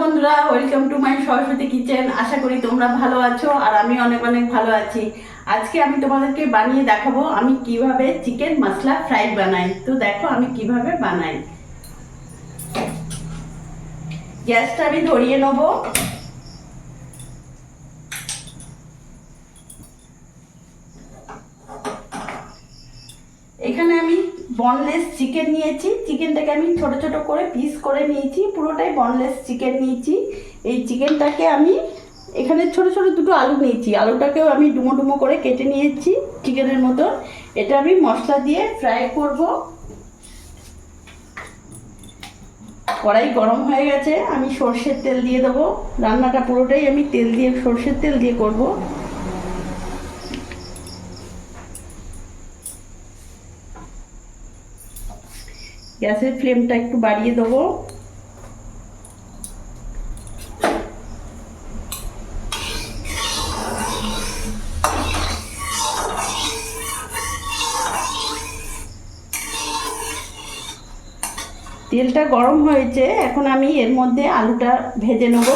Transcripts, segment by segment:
বন্ধুরা, welcome to my Saraswati kitchen. আশা করি তোমরা ভালো আছো আর আমি অনেক অনেক ভালো আছি। আজকে আমি তোমাদেরকে বানিয়ে দেখাবো আমি কিভাবে চিকেন মশলা ফ্রাই বানাই। তো দেখো আমি কিভাবে বানাই। গ্যাসটা আমি ধরিয়ে নেবো। এখানে আমি বনলেস চিকেন নিয়েছি। চিকেনটাকে আমি ছোট ছোট করে পিস করে নিয়েছি, পুরোটাই বনলেস চিকেন নিয়েছি। এই চিকেনটাকে আমি এখানে ছোট ছোট দুটো আলু নিয়েছি, আলুটাকেও আমি ডুমো ডুমো করে কেটে নিয়েছি চিকেনের মতো। এটা আমি মশলা দিয়ে ফ্রাই করব। কড়াই গরম হয়ে গেছে, আমি সর্ষের তেল দিয়ে দেবো। রান্নাটা পুরোটাই আমি তেল দিয়ে, সর্ষের তেল দিয়ে করব। গ্যাসের ফ্লেমটা একটু বাড়িয়ে দেবো। তেলটা গরম হয়েছে, এখন আমি এর মধ্যে আলুটা ভেজে নেব।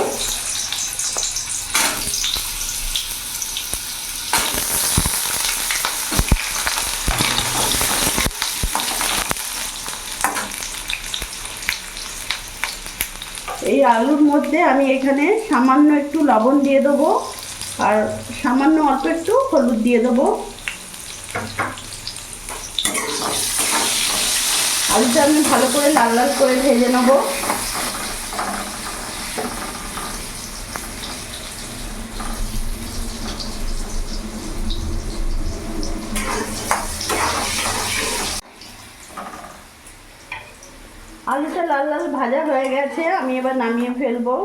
এই আলুর মধ্যে আমি এখানে সামান্য একটু লবণ দিয়ে দেবো আর সামান্য অল্প একটু হলুদ দিয়ে দেবো। আলুটা আমি ভালো করে লাল লাল করে ভেজে নেব। আলুটা লাল লাল ভাজা হয়ে গেছে, আমি এবার নামিয়ে ফেলবো।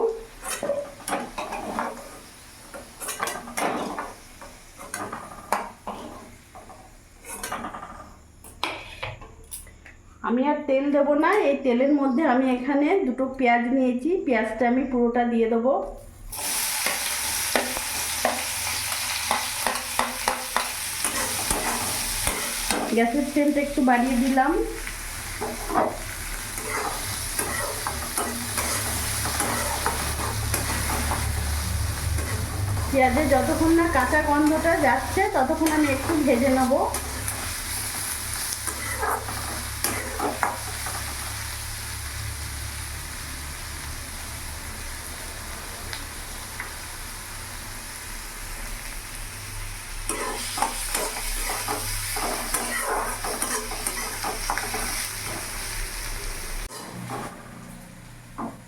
আমি আর তেল দেবো না, এই তেলের মধ্যে আমি এখানে দুটো পেঁয়াজ নিয়েছি, পেঁয়াজটা আমি পুরোটা দিয়ে দেবো। গ্যাসের ফ্লেমটা একটু বাড়িয়ে দিলাম। পেঁয়াজের যতক্ষণ না কাঁচা গন্ধটা যাচ্ছে ততক্ষণ আমি একটু ভেজে নেব।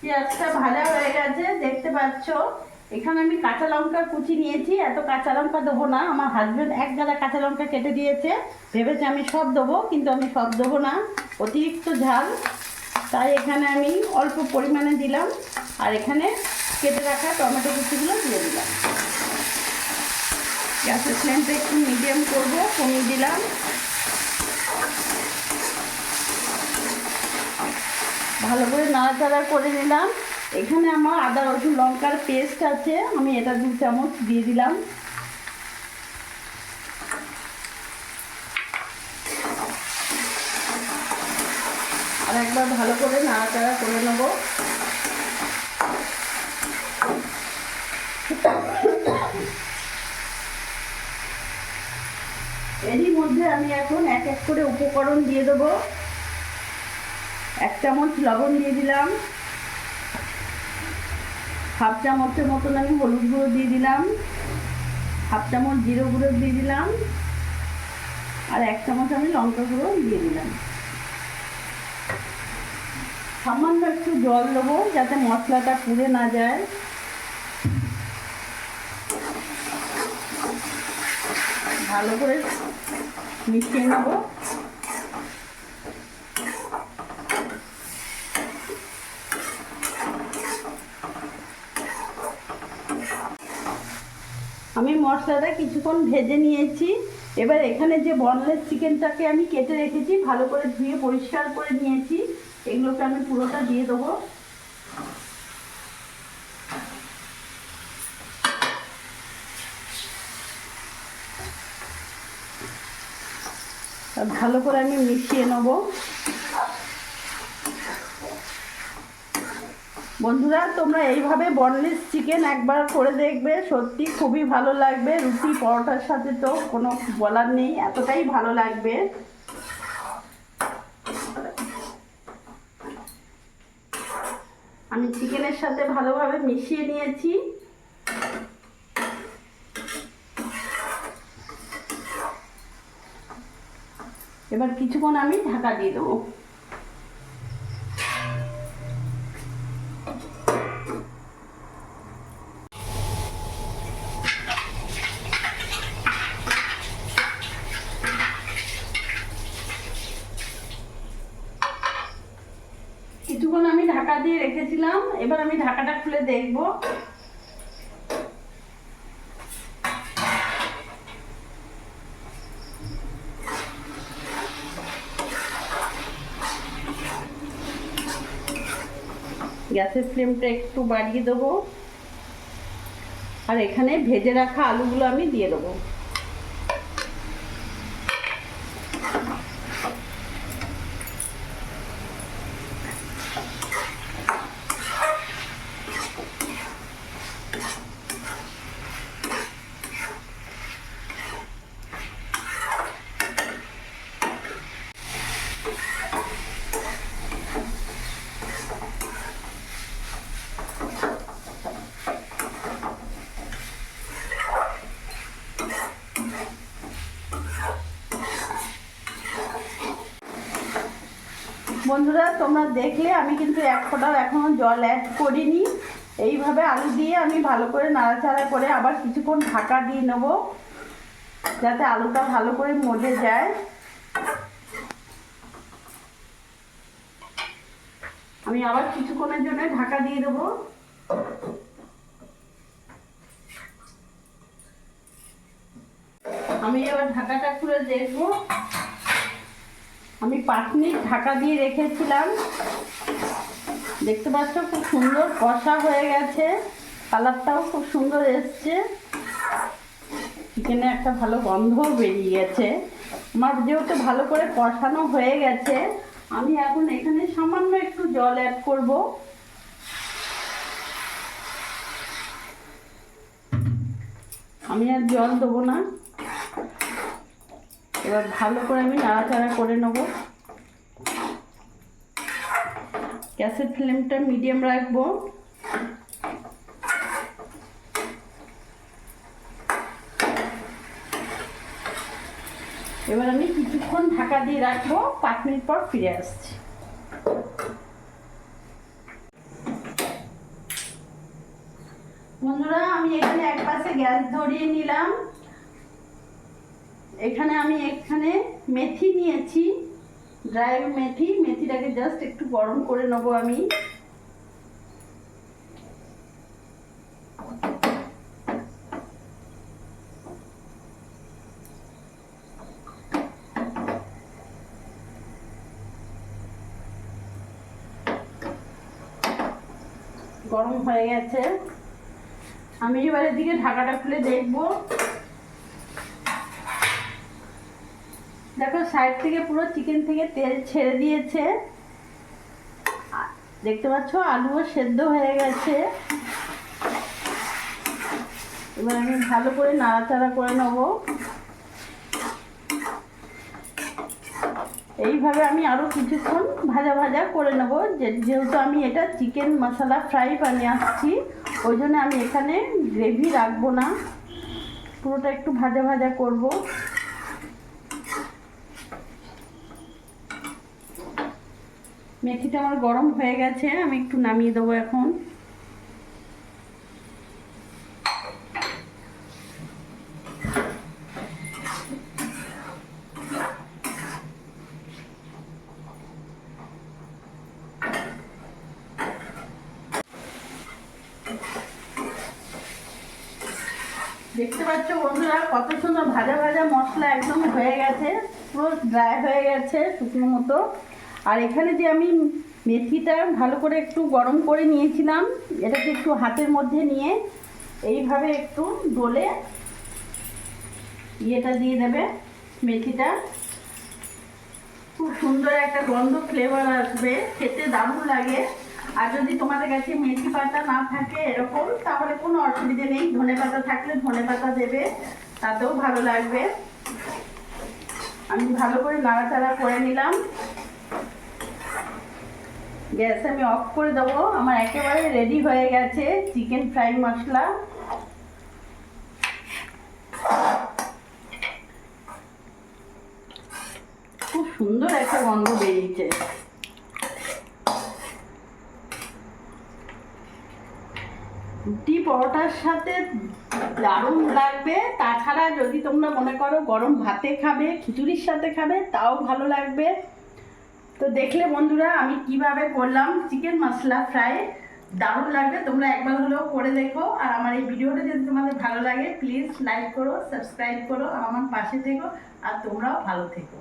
পেঁয়াজটা ভাজা হয়ে গেছে, দেখতে পাচ্ছ। এখানে আমি কাঁচা লঙ্কা কুচি নিয়েছি। এত কাঁচা লঙ্কা দেবো না, আমার হাজবেন্ড এক গাদা কাঁচা লঙ্কা কেটে দিয়েছে, ভেবেছে আমি সব দেবো, কিন্তু আমি সব দেবো না, অতিরিক্ত ঝাল। তাই এখানে আমি অল্প পরিমাণে দিলাম আর এখানে কেটে রাখা টমেটো কুচিগুলো দিয়ে দিলাম। গ্যাসের ফ্লেমটা একটু মিডিয়াম করবো, কমিয়ে দিলাম। ভালো করে নাড়াচাড়া করে নিলাম। এখানে আমার আদা রসুন লঙ্কার পেস্ট আছে, আমি এটা 2 চামচ দিয়ে দিলাম। আর একবার ভালো করে নাড়াচাড়া করে নেব। এরই মধ্যে আমি এখন এক এক করে উপকরণ দিয়ে দেবো। 1 চামচ লবণ দিয়ে দিলাম, হাফ চামচের মতন আমি হলুদ গুঁড়ো দিয়ে দিলাম, হাফ চামচ জিরে গুঁড়ো দিয়ে দিলাম আর 1 চামচ আমি লঙ্কা গুঁড়ো দিয়ে দিলাম। সামান্য একটু জল দেবো যাতে মশলাটা পুড়ে না যায়। ভালো করে মিশিয়ে নেব। আমি মশলাটা কিছুক্ষণ ভেজে নিয়েছি। এবার এখানে যে বনলেস চিকেনটাকে আমি কেটে রেখেছি, ভালো করে ধুয়ে পরিষ্কার করে নিয়েছি, এগুলোকে আমি পুরোটা দিয়ে দেবো। ভালো করে আমি মিশিয়ে নেব। বন্ধুরা তোমরা এইভাবে বনলেস চিকেন একবার করে দেখবে, সত্যি খুবই ভালো লাগবে। রুটি পরোটার সাথে তো কোনো বলার নেই, এতটাই ভালো লাগবে। আমি চিকেনের সাথে ভালোভাবে মিশিয়ে নিয়েছি। এবার কিছুক্ষণ আমি ঢাকা দিয়ে দেবো। কিছুক্ষণ আমি ঢাকা দিয়ে রেখেছিলাম, এবার আমি ঢাকাটা খুলে দেখব। গ্যাসের ফ্লেমটা একটু বাড়িয়ে দেবো, আর এখানে ভেজে রাখা আলুগুলো আমি দিয়ে দেবো। বন্ধুরা তোমরা দেখলে আমি কিন্তু এক ফোঁটাও এখনো জল অ্যাড করিনি। এইভাবে আলু দিয়ে আমি ভালো করে নাড়াচাড়া করে আবার কিছুক্ষণ ঢাকা দিয়ে নেব, যাতে আলুটা ভালো করে মজে যায়। আমি আবার কিছুক্ষণের জন্য ঢাকা দিয়ে দেবো। আমি এবার ঢাকাটা খুলে দেখবো। আমি 5 মিনিট ঢাকা দিয়ে রেখেছিলাম, দেখতে পাচ্ছ খুব সুন্দর কষা হয়ে গেছে, কালারটাও খুব সুন্দর এসছে, চিকেনে একটা ভালো গন্ধও বেরিয়ে গেছে। আমার যেহেতু ভালো করে কষানো হয়ে গেছে, আমি এখন এখানে সামান্য একটু জল অ্যাড করব। আমি আর জল দেবো না, এবার ভালো করে আমি নাড়াচাড়া করে নেব। গ্যাসের ফ্লেমটা মিডিয়াম রাখবো। এবার আমি কিছুক্ষণ ঢাকা দিয়ে রাখবো, 5 মিনিট পর ফিরে আসছি। বন্ধুরা আমি এখানে এক পাশে গ্যাস ধরিয়ে নিলাম। এখানে আমি মেথি নিয়েছি, ড্রাই মেথি। মেথিটাকে জাস্ট একটু গরম করে নেবো আমি। গরম হয়ে গেছে, আমি এবার এদিকে ঢাকাটা খুলে দেখবো। দেখো সাইড থেকে পুরো চিকেন থেকে তেল ছেড়ে দিয়েছে, দেখতে পাচ্ছ আলুও সেদ্ধ হয়ে গেছে। এবার আমি ভালো করে নাড়াচাড়া করে নেব। এইভাবে আমি আরও কিছুক্ষণ ভাজা ভাজা করে নেব। যেহেতু আমি এটা চিকেন মশলা ফ্রাই বানিয়ে আসছি, ওই জন্য আমি এখানে গ্রেভি রাখবো না, পুরোটা একটু ভাজা ভাজা করব। মেথিটা আমার গরম হয়ে গেছে, আমি একটু নামিয়ে দেবো এখন। দেখতে পাচ্ছ বন্ধুরা কত সুন্দর ভাজা ভাজা মশলা একদম হয়ে গেছে, পুরো ড্রাই হয়ে গেছে শুকনো মতো। আর এখানে যে আমি মেথিটা ভালো করে একটু গরম করে নিয়েছিলাম, এটাকে একটু হাতের মধ্যে নিয়ে এইভাবে একটু ডলে ইয়েটা দিয়ে দেবে। মেথিটা খুব সুন্দর একটা গন্ধ ফ্লেভার আসবে, খেতে দারুণ লাগে। আর যদি তোমাদের কাছে মেথি পাতা না থাকে এরকম, তাহলে কোনো অসুবিধে নেই, ধনে পাতা থাকলে ধনে পাতা দেবে, তাতেও ভালো লাগবে। আমি ভালো করে নাড়াচাড়া করে নিলাম। গ্যাস আমি অফ করে দেবো। আমার একেবারে রেডি হয়ে গেছে চিকেন ফ্রাই মশলা। খুব সুন্দর একটা গন্ধ বেরিয়েছে। রুটি পরোটার সাথে দারুণ লাগবে। তাছাড়া যদি তোমরা মনে করো গরম ভাতে খাবে, খিচুড়ির সাথে খাবে, তাও ভালো লাগবে। তো দেখলে বন্ধুরা আমি কিভাবে করলাম চিকেন মশলা ফ্রাই, দারুণ লাগবে। তোমরা একবার হলেও করে দেখো। আর আমার এই ভিডিওটা যদি তোমাদের ভালো লাগে প্লিজ লাইক করো, সাবস্ক্রাইব করো, আর আমার পাশে থেকো। আর তোমরাও ভালো থেকো।